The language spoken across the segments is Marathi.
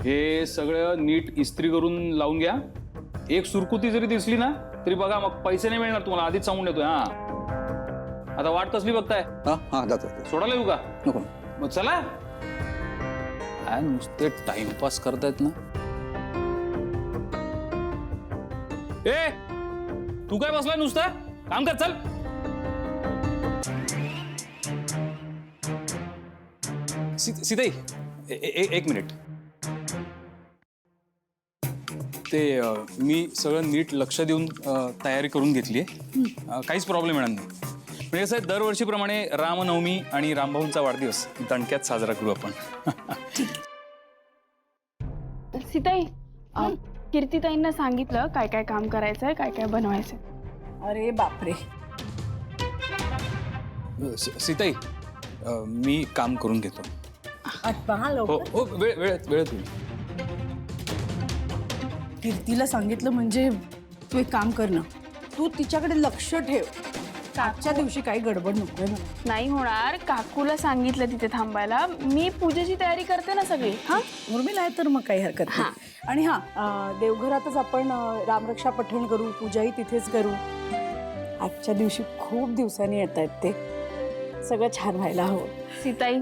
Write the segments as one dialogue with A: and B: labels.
A: हे सगळं नीट इस्त्री करून लावून घ्या. एक सुरकुती जरी दिसली ना तरी बघा, मग पैसे नाही मिळणार तुम्हाला, आधीच सांगून देतोय. हा आता वाट कसली बघताय?
B: हा जातो.
A: सोडायला येऊ का?
B: नको.
A: मग चला. काय नुसते टाइमपास करतायत ना. ए तू काय बसलाय नुसता? काम कर, चल. सीताई एक मिनिट. ते मी सगळं नीट लक्ष देऊन तयारी करून घेतली आहे. काहीच प्रॉब्लेम येणार नाही. म्हणजे कसं आहे, दरवर्षीप्रमाणे रामनवमी आणि रामभाऊंचा वाढदिवस दणक्यात साजरा करू आपण.
C: सीताई, कीर्तिताईंना सांगितलं काय काय काम करायचंय, काय काय बनवायचंय.
D: अरे बापरे.
A: सीताई मी काम करून घेतो.
D: पहा
A: हो
D: लवकर.
A: हो, वेळेत होईल.
D: कीर्तीला सांगितलं म्हणजे तू एक काम कर ना, तू तिच्याकडे लक्ष ठेव. आजच्या दिवशी काही गडबड नको.
C: नाही होणार, काकूला सांगितलं तिथे थांबायला. मी पूजेची तयारी करते ना सगळी. हा
D: उर्मिला आहे तर मग काही हरकत नाही. आणि देवघरातच आपण रामरक्षा पठण करू, पूजाही तिथेच करू. आजच्या दिवशी खूप दिवसांनी येत आहेत ते, सगळं छान व्हायला हवं.
C: सीताई,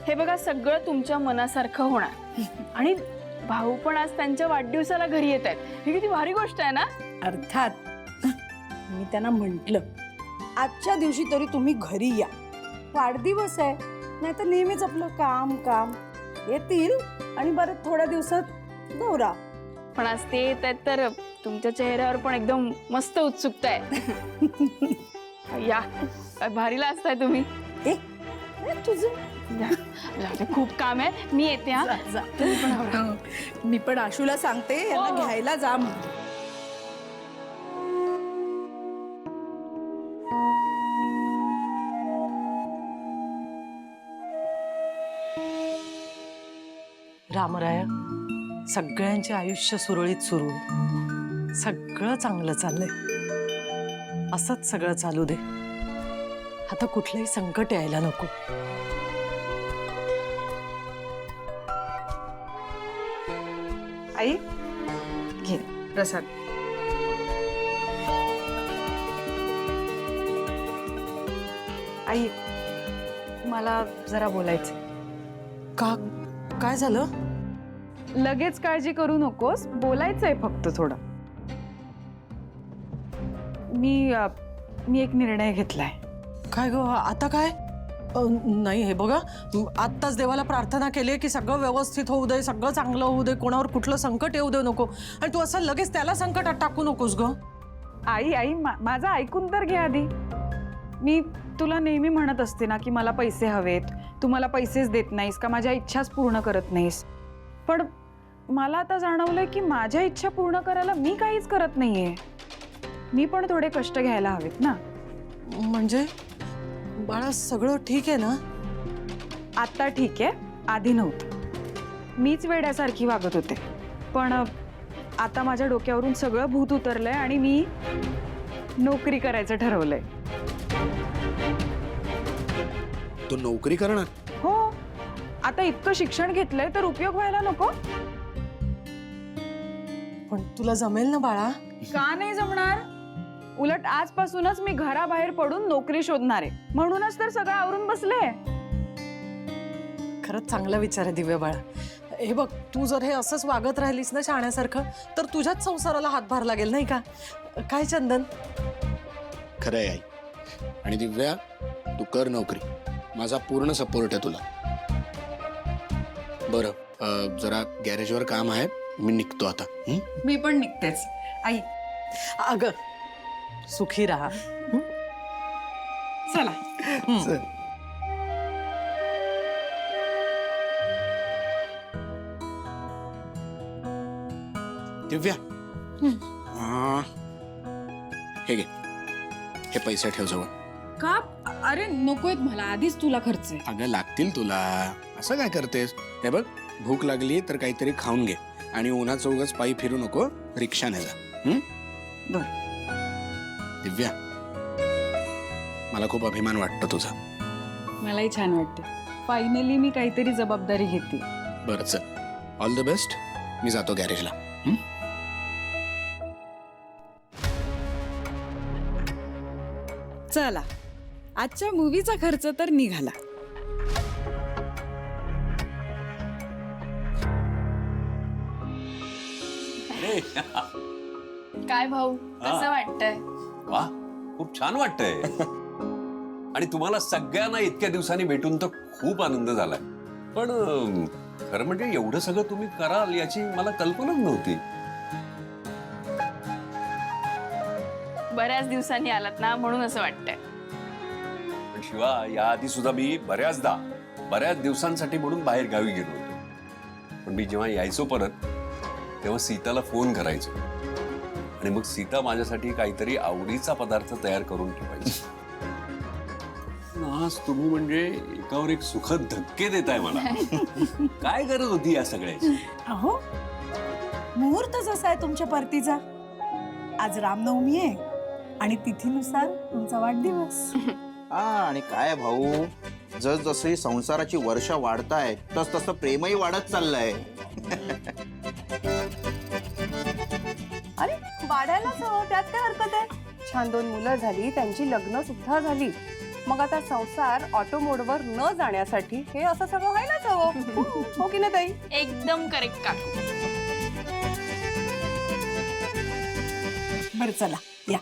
C: हे बघा सगळं तुमच्या मनासारखं होणार. आणि भाऊ पण आज त्यांच्या वाढदिवसाला घरी येत आहेत. ही किती भारी गोष्ट आहे ना.
D: अर्थात मी त्यांना म्हंटल आजच्या दिवशी तरी तुम्ही घरी या, वाढदिवस आहे. नाही तर नेहमीच आपलं काम काम. येतील आणि बरं थोड्या दिवसात दौरा.
C: पण आज ते येत आहेत तर तुमच्या चेहऱ्यावर पण एकदम मस्त उत्सुकता आहे. या, काय भारीला असताय तुम्ही.
D: तुझं
C: खूप काम आहे, मी येते. हा तुम्ही पण आवरा.
D: मी पण आशूला सांगते यांना घ्यायला जा म्हणून.
E: रामराया, सगळ्यांचे आयुष्य सुरळीत सुरू, सगळं चांगलं चाललंय. असंच सगळं चालू दे. आता कुठलंही संकट यायला नको. आई घे प्रसाद. आई मला जरा बोलायचं. का? काय झालं?
F: लगेच काळजी करू नकोस, बोलायचंय फक्त थोडं. मी एक निर्णय घेतलाय.
E: काय ग? आता काय? नाही, हे बघा, आत्ताच देवाला प्रार्थना केली की सगळं व्यवस्थित होऊ दे, सगळं चांगलं होऊ दे, कोणावर कुठलं संकट येऊ देऊ नको. आणि तू असं लगेच त्याला संकटात टाकू नकोस ग.
F: आई माझं ऐकून तर घे आधी. मी तुला नेहमी म्हणत असते ना की मला पैसे हवेत, तू मला पैसेच देत नाहीस का, माझ्या इच्छाच पूर्ण करत नाहीस. पण मला आता जाणवलंय की माझ्या इच्छा पूर्ण करायला मी काहीच करत नाहीये. मी पण थोडे कष्ट घ्यायला हवेत ना.
E: म्हणजे बाळा, सगळं ठीक आहे ना?
F: आता ठीक आहे, आधी नव्हतं. मीच वेड्यासारखी वागत होते. पण आता माझ्या डोक्यावरून सगळं भूत उतरलंय आणि मी नोकरी करायचं ठरवलंय.
B: तू नोकरी करणार?
F: हो, आता इतकं शिक्षण घेतलंय तर उपयोग व्हायला नको?
E: पण तुला जमेल ना बाळा?
F: का नाही जमणार? उलट आजपासूनच मी घराबाहेर पडून नोकरी शोधणार आहे. म्हणूनच तर सगळं आवरून बसले.
E: खरंच चांगला विचार आहे दिव्या बाळा. हे बघ, तू जर हे असंच वागत राहिलीस ना शाण्यासारखं, तर तुझ्याच संसाराला हातभार लागेल, नाही का? काय चंदन?
B: खरं आहे आई. आणि दिव्या, तू कर नोकरी, माझा पूर्ण सपोर्ट आहे तुला. बरं, जरा गॅरेजवर काम आहे, मी निघतो आता.
D: मी पण निघतेच. आई
E: अगं, सुखी राहा.
D: चला.
B: दिव्या, हे घे, हे पैसे ठेव जवळ.
D: का? अरे नकोयत मला, आधीच तुला खर्च आहे.
B: अगं लागतील तुला, असं काय करतेस? हे बघ, भूक लागली तर काहीतरी खाऊन घे आणि उन्हाचं उगाच पायी फिरू नको, रिक्षाने जा.
D: बरं.
B: दिव्या, मला खूप अभिमान वाटतो तुझा.
F: मलाही छान वाटतं. फायनली मी काहीतरी जबाबदारी घेते.
B: बरं चल, ऑल द बेस्ट. मी जातो गॅरेजला.
F: चला आजच्या मूवीचा खर्च तर निघाला.
C: काय भाऊ कसं वाटतंय?
G: वा, खूप छान वाटतंय. आणि तुम्हाला सगळ्यांना इतक्या दिवसांनी भेटून तर खूप आनंद झालाय. पण खरं म्हणजे एवढं सगळं तुम्ही कराल याची मला कल्पनाच नव्हती.
C: बऱ्याच दिवसांनी आलात ना म्हणून असं वाटतंय.
G: पण शिवा, याआधी सुद्धा मी बऱ्याच दिवसांसाठी म्हणून बाहेर गावी गेलो होतो. पण मी जेव्हा यायचो परत तेव्हा सीताला फोन करायचो आणि मग सीता माझ्यासाठी काहीतरी आवडीचा पदार्थ तयार करून ठेवायची. आज तुम्ही म्हणजे एकावर एक सुखद धक्के देताय मला. काय गरज होती या सगळ्याची?
D: अहो मुहूर्त जसा आहे तुमच्या परतीचा. आज रामनवमी आहे आणि तिथीनुसार तुमचा वाढदिवस.
H: हा आणि काय भाऊ, जसजशी संसाराची वर्ष वाढताय तस तसं प्रेमही वाढत चाललंय.
I: अरे वाढायलाच हवं, त्यात काय हरकत आहे. छान 2 मुलं झाली, त्यांची लग्न सुद्धा झाली. मग आता संसार ऑटो मोडवर न जाण्यासाठी हे असं सगळं व्हायलाच हवं. हो की नाही ताई?
C: एकदम करेक्ट काकू.
D: बरं चला या.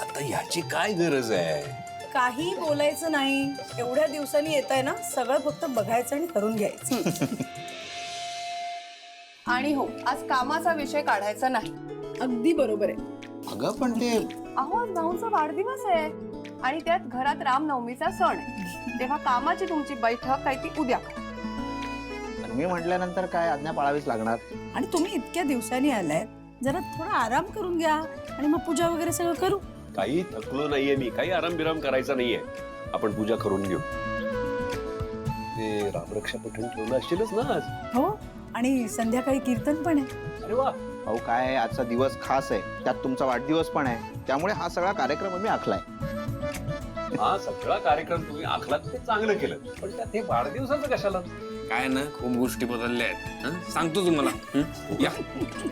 G: आता ह्याची काय गरज आहे?
D: काही बोलायचं नाही. एवढ्या दिवसांनी येत आहे ना, सगळं फक्त बघायचं आणि करून घ्यायचं.
I: आणि हो, आज कामाचा विषय काढायचा नाही.
D: अगदी बरोबर आहे.
H: अगं पण ते
I: अहो आज भाऊंचा वाढदिवस आहे आणि त्यात घरात रामनवमीचा सण आहे. तेव्हा कामाची तुमची बैठक काय ती उद्या करा.
H: मी म्हटल्यानंतर काय आज्ञा पाळावीच लागणार.
D: आणि तुम्ही इतक्या दिवसांनी आलाय, जरा थोडा आराम करून घ्या आणि मग पूजा वगैरे सगळं करू.
G: काही थकलो नाहीये मी, काही आराम बिराम करायचा नाहीये. आपण पूजा करून घेऊ. ते रामरक्षा पठण ठेवलं असशीलच ना आज?
D: हो, आणि संध्याकाळी कीर्तन पण आहे.
G: अरे वा.
H: भाऊ काय आहे, आजचा दिवस खास आहे, त्यात तुमचा वाढदिवस पण आहे, त्यामुळे हा सगळा कार्यक्रम मी आखलाय.
G: हा सगळा कार्यक्रम तुम्ही आखलात ते चांगलं केलं, पण त्यात हे वाढदिवसाचं कशाला?
B: काय ना, खूप गोष्टी बदलल्या आहेत. हं? सांगतो तुम्हाला. या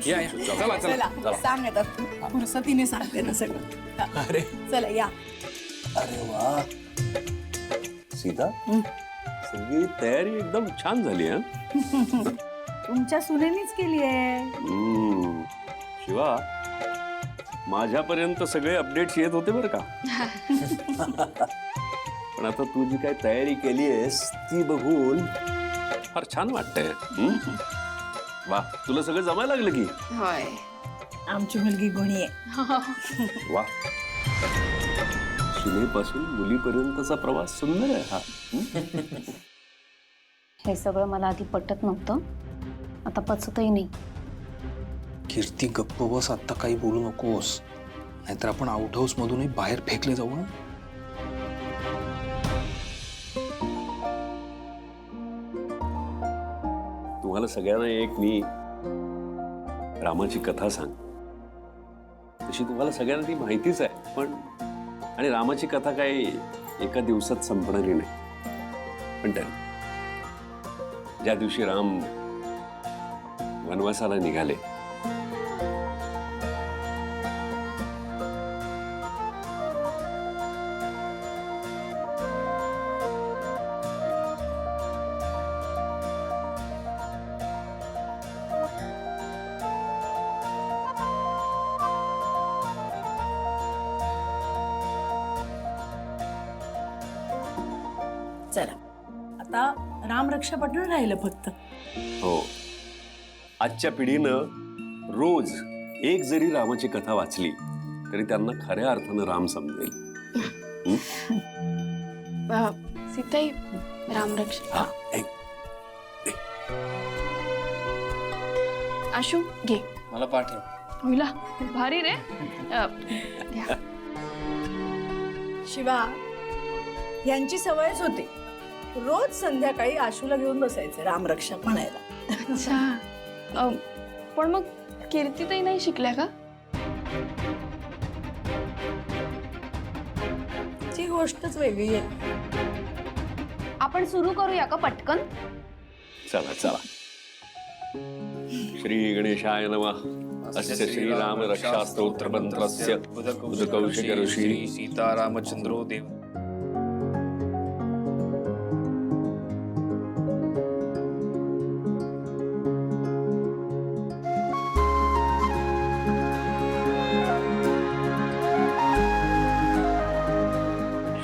B: या या. चला चला.
D: चला सांग आता, फुरसतीने सांगते ना सगळं.
B: अरे
D: चला या.
G: अरे वा सीता, सगळी तयारी एकदम छान झाली.
D: तुमच्या सुनेनीच केली आहे.
G: शिवा, माझ्यापर्यंत सगळे अपडेट्स येत होते बरं का. पण आता तू जी काय तयारी केली आहेस ती बघून फार छान वाटतंय. वा, तुला सगळं जमायला लागलं की.
C: होय.
D: आमची मुलगी गुणी आहे.
G: वा, सुनेपासून मुलीपर्यंतचा प्रवास सुंदर आहे हा.
J: हे सगळं मला आधी पटत नव्हतं, आता पचतही नाही.
B: कीर्ती गप्प बस, आता काही बोलू नकोस, नाहीतर आपण आउट हाऊस मधूनही बाहेर फेकले जाऊ ना.
G: तुम्हाला सगळ्यांना एक मी रामाची कथा सांग. तशी तुम्हाला सगळ्यांना ती माहितीच आहे, पण आणि रामाची कथा काही एका दिवसात संपणारी नाही. पण ज्या दिवशी राम वनवासाला निघाले,
D: चला आता रामरक्षा पठण राहिलं फक्त.
G: हो, आजच्या पिढीनं रोज एक जरी रामाची कथा वाचली तरी त्यांना खऱ्या अर्थानं राम समजेल.
C: सीताई रामरक्षा. आशू घे.
A: मला पाठव.
C: होईला भारी रे. घ्या.
D: शिवा यांची सवयच होती रोज संध्याकाळी आशूला घेऊन बसायचे रामरक्षा म्हणायला.
C: अच्छा. पण मग कीर्तीताई नाही शिकल्या का?
D: ती गोष्टच वेगळी आहे.
J: आपण सुरू करूया का पटकन?
G: चला चला. श्री गणेशाय नमः. अस्य श्रीराम रक्षा स्तोत्र मंत्रस्य उदकौशिक ऋषी
A: सीतारामचंद्रो देव.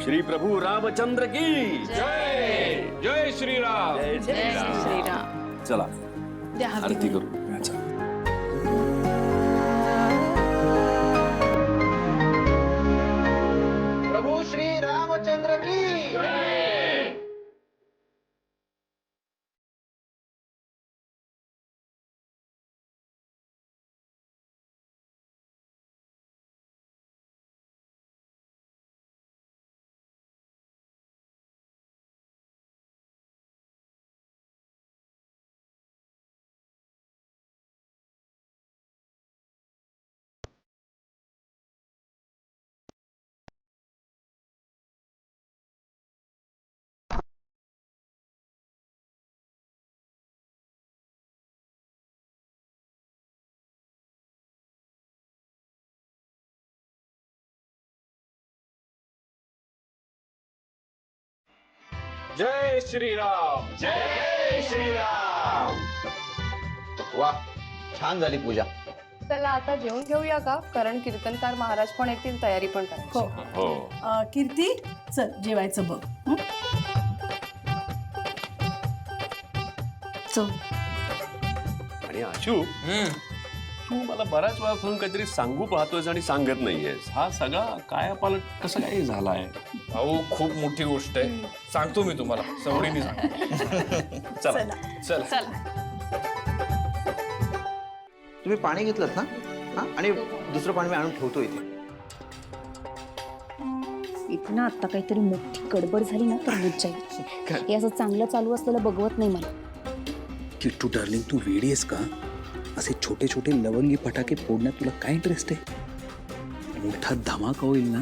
G: श्री प्रभु रामचंद्र की
A: जय जय श्रीराम.
G: जय
C: जय
G: श्रीराम.
C: श्रीराम.
G: चला
C: द्या हाती.
G: आरती करू.
H: प्रभू श्री रामचंद्र की
A: जय श्रीराम.
H: जय श्रीराम. वा छान झाली पूजा.
I: चला आता जेवून घेऊया का, कारण कीर्तनकार महाराज पण येतील, तयारी पण करायची.
G: हो.
D: कीर्ती चल जेवायचं बघ. हं?
J: चल.
G: आणि आशू तू मला बऱ्याच वेळा फोन काहीतरी सांगू पाहतोयस आणि सांगत नाहीयेस. हा सगळा कायापालट कसं काय झालाय?
A: अहो खूप मोठी गोष्ट आहे. सांगतो मी तुम्हाला सवडीने सांगतो. चला चला.
C: चला.
H: तुम्ही पाणी घेतलं ना? हा आणि दुसरं पाणी मी आणून ठेवतो इथे.
J: इथं ना आता काहीतरी मोठी गडबड झाली ना तर बुज जाईल. हे असं चांगलं चालू असलेलं बघवत नाही मला.
B: किट्टू डार्लिंग तू वेडी आहेस का? असे छोटे छोटे लवंगी फटाके फोडण्यात तुला काय इंटरेस्ट आहे? मोठा धमाका होईल ना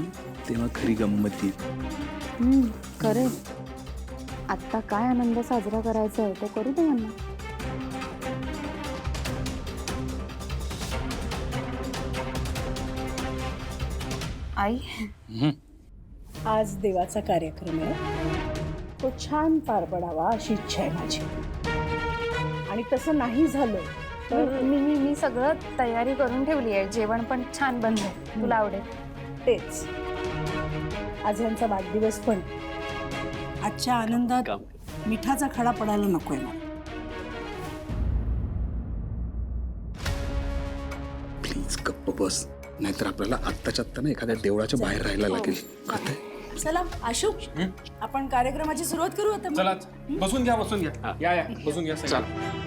B: तेव्हा खरी गंमत येईल.
J: खरे आत्ता काय आनंद साजरा करायचा आहे ते करू दे यांना. आई
D: आज देवाचा कार्यक्रम आहे तो छान पार पडावा अशी इच्छा आहे माझी. आणि तसं नाही झालं तर
J: मी सगळं तयारी करून ठेवली आहे. जेवण पण छान बनलंय, तुला आवडेल.
D: तेच आज यांचा वाढदिवस पण. आजच्या आनंदात मिठाचा खडा पडायला नकोय मला.
B: प्लीज गप्प बस, नाहीतर आपल्याला आत्ताच्या आत्ता ना एखाद्या देवळाच्या बाहेर राहायला लागेल. कळतंय?
D: चला आशू आपण कार्यक्रमाची सुरुवात करू आता.
A: चला बसून घ्या बसून घ्या. या बसून घ्या सगळं.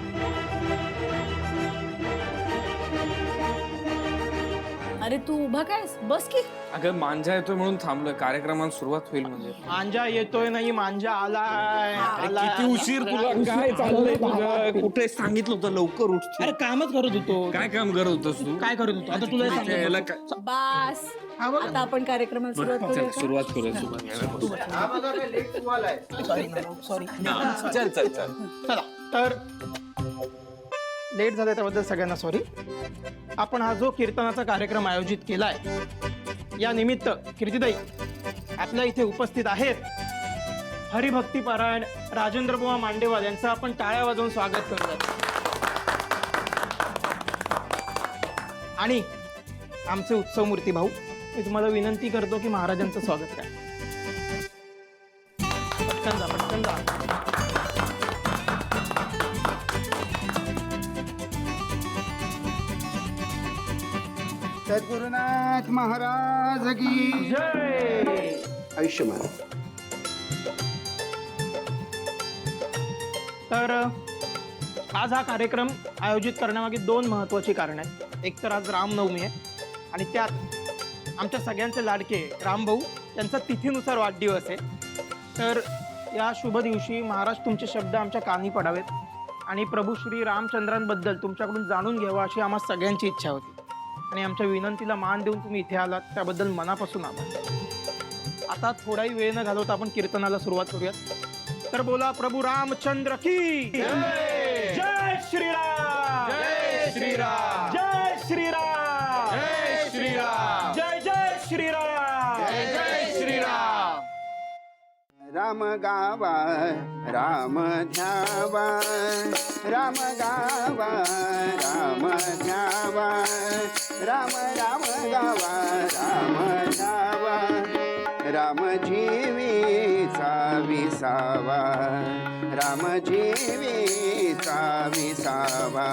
D: अरे तू उभा काय बस की.
K: अगं मांजा येतोय म्हणून थांबलोय. कार्यक्रमाला सुरुवात होईल म्हणजे.
L: मांजा येतोय नाही, मांजा आलाय.
K: किती उशीर तुला काय चाललंय तुझं? कुठे सांगितलं होतं लवकर उठ.
L: अरे कामच करत होतो.
K: काय काम करत होतस तू?
L: काय करत होतो आता तुला सांगतो.
K: याला काय-
D: बास आता आपण कार्यक्रमाला सुरुवात
K: चल,
D: करूया.
K: सुरुवात करूया.
H: हा बघा काय लेट तू आलाय.
D: सॉरी
K: चल चल चल.
L: चला तर लेट झालं त्याबद्दल सगळ्यांना सॉरी. आपण हा जो कीर्तनाचा कार्यक्रम आयोजित केलाय या निमित्त कीर्तिताई आपल्या इथे उपस्थित आहेत. हरिभक्ती पारायण राजेंद्र बुवा मांडेवाल यांचं आपण टाळ्या वाजवून स्वागत करूयात. आणि आमचे उत्सव मूर्ती भाऊ, मी तुम्हाला विनंती करतो की महाराजांचं स्वागत करा. पटकन जा पटकन जा.
H: सद्गुरुनाथ महाराज की
L: जय.
H: आयुष्यमान.
L: तर आज हा कार्यक्रम आयोजित करण्यामागे 2 महत्त्वाची कारणं आहेत. एक तर आज रामनवमी आहे आणि त्यात आमच्या सगळ्यांचे लाडके रामभाऊ यांचा तिथीनुसार वाढदिवस आहे. तर या शुभ दिवशी महाराज तुमचे शब्द आमच्या कानी पडावेत आणि प्रभू श्री रामचंद्रांबद्दल तुमच्याकडून जाणून घ्यावं अशी आम्हा सगळ्यांची इच्छा होती. आणि आमच्या विनंतीला मान देऊन तुम्ही इथे आलात त्याबद्दल मनापासून आभार. आता थोडाही वेळ न घालवता आपण कीर्तनाला सुरुवात करूयात. तर बोला प्रभू रामचंद्र की जय श्रीराम, जय श्रीराम, जय श्रीराम, जय श्रीराम, जय जय श्रीराम, जय जय श्रीराम.
M: राम गावा राम ध्यावा, राम गावा राम ध्यावा, राम राम गावा राम ध्यावा, राम जीवीचा विसावा, राम जीवीचा विसावा,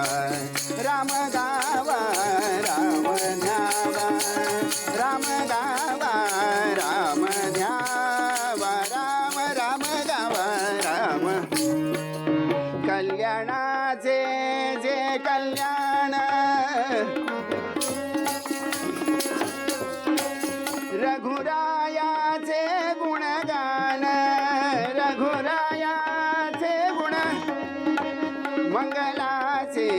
M: राम गावा राम ध्यावा, राम गावा राम ध्यावा, राम राम गावा राम. कल्याणाचे जे कल्याण, रघुरायाचे गुणगान, रघुरायाचे गुण, मंगलाचे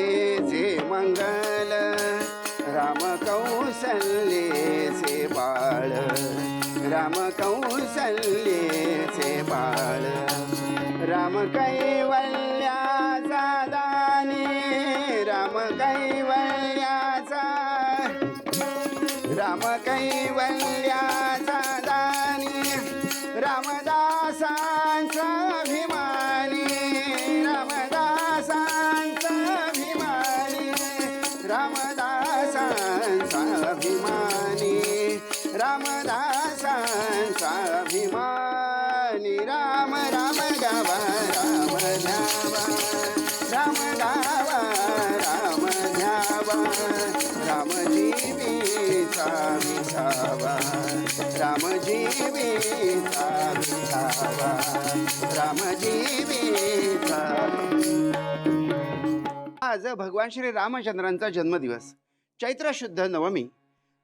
M: जे मंगल, राम कौसल्येचे बाळ, राम कौसल्येचे बाळ, राम कैवल्याचा दानी, राम कैवल्याचा, राम कैवल्याचा दानी, रामदासांचा अभिमानी, रामदासांचा अभिमानी, रामदासांचा अभिमानी, रामदासांचा अभिमानी. राम राम गावा राम ध्यावा, राम गावा राम ध्यावा, राम जीवीचा विसावा, राम जीवीचा विसावा, राम जीवीचा. आज भगवान श्री रामचंद्रांचा जन्मदिवस, चैत्र शुद्ध नवमी.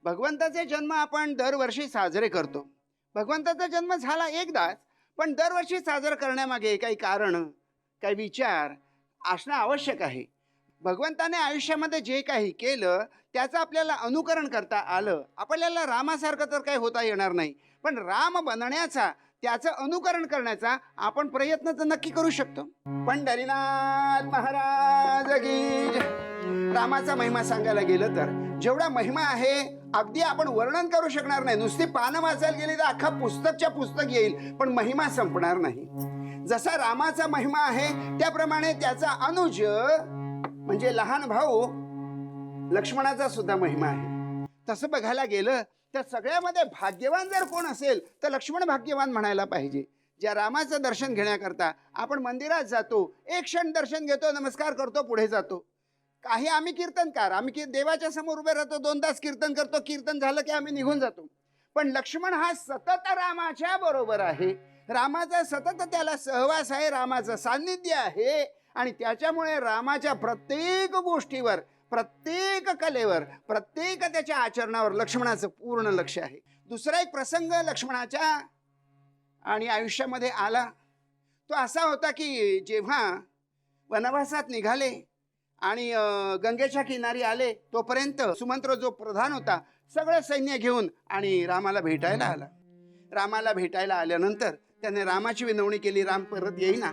M: भगवंताचे जन्म आपण दरवर्षी साजरे करतो. भगवंताचा जन्म झाला एकदाच, पण दरवर्षी साजरा करण्यामागे काही कारण, काही विचार असणं आवश्यक आहे. भगवंताने आयुष्यामध्ये जे काही केलं त्याचं आपल्याला अनुकरण करता आलं. आपल्याला रामासारखं तर काही होता येणार नाही, पण राम बनण्याचा, त्याचं अनुकरण करण्याचा आपण प्रयत्न तर नक्की करू शकतो. पंढरीनाथ महाराज की जय. रामाचा महिमा सांगायला गेलं तर जेवढा महिमा आहे अगदी आपण वर्णन करू शकणार नाही. नुसती पानं वाचायला गेली तर अख्खा पुस्तकच्या पुस्तक येईल, पण महिमा संपणार नाही. जसा रामाचा महिमा आहे त्याप्रमाणे त्याचा अनुज म्हणजे लहान भाऊ लक्ष्मणाचा सुद्धा महिमा आहे. तसं बघायला गेलं तर सगळ्यामध्ये भाग्यवान जर कोण असेल तर लक्ष्मण भाग्यवान म्हणायला पाहिजे. ज्या रामाचं दर्शन घेण्याकरता आपण मंदिरात जातो, एक क्षण दर्शन घेतो, नमस्कार करतो, पुढे जातो. काही आम्ही कीर्तनकार, आम्ही देवाच्या समोर उभे राहतो, 2 तास कीर्तन करतो, कीर्तन झालं की आम्ही निघून जातो. पण लक्ष्मण हा सतत रामाच्या बरोबर आहे. रामाचा सतत त्याला सहवास आहे, रामाचं सान्निध्य आहे आणि त्याच्यामुळे रामाच्या प्रत्येक गोष्टीवर, प्रत्येक कलेवर, प्रत्येक त्याच्या आचरणावर लक्ष्मणाचं पूर्ण लक्ष आहे. दुसरा एक प्रसंग लक्ष्मणाच्या आणि आयुष्यामध्ये आला तो असा होता की जेव्हा वनवासात निघाले आणि गंगेच्या किनारी आले तोपर्यंत सुमंत्र जो प्रधान होता सगळं सैन्य घेऊन आणि रामाला भेटायला आला. रामाला भेटायला आल्यानंतर त्याने रामाची विनवणी केली, राम परत येईना.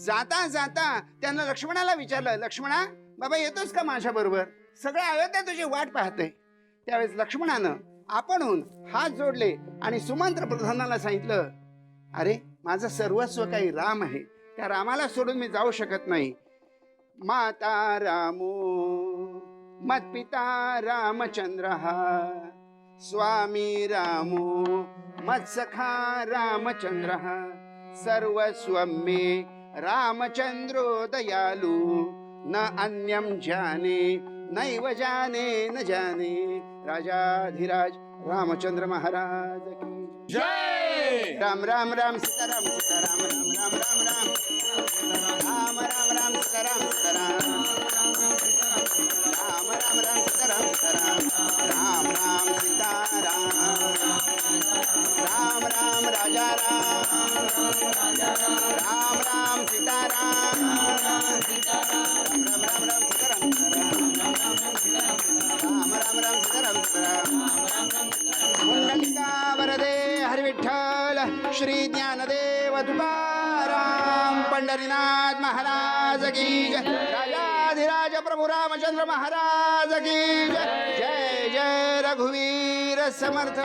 M: जाता जाता त्यानं लक्ष्मणाला विचारलं, लक्ष्मणा बाबा येतोस का माझ्या बरोबर? सगळं अयोध्या तुझी वाट पाहते. त्यावेळेस लक्ष्मणानं आपणहून हात जोडले आणि सुमंत्र प्रधानाला सांगितलं, अरे माझं सर्वस्व काही राम आहे, त्या रामाला सोडून मी जाऊ शकत नाही. माता रामो मत्पिता रामचंद्र, स्वामी रामो मत्सखा रामचंद्र, सर्वस्व मे रामचंद्रो दयालु, न अन्यम जाने नैव जाने न जाने. राजाधिराज रामचंद्र महाराज की जय. राम राम राम सीताराम सीताराम राम राम राम राम राम राम राम सीताराम सीताराम राम राम राम सीताराम सीताराम राम राम सीताराम राम राम राजा राम राम राम सीताराम राम राम राम राम सीताराम राम राम राम सीताराम सीताराम पुंडलिका वरदे हरिविठ्ठल श्री ज्ञानदेव तुकाराम पंढरीनाथ महाराज की जय राजाधिराज प्रभु रामचंद्र महाराज की जय जय जय रघुवीर समर्थ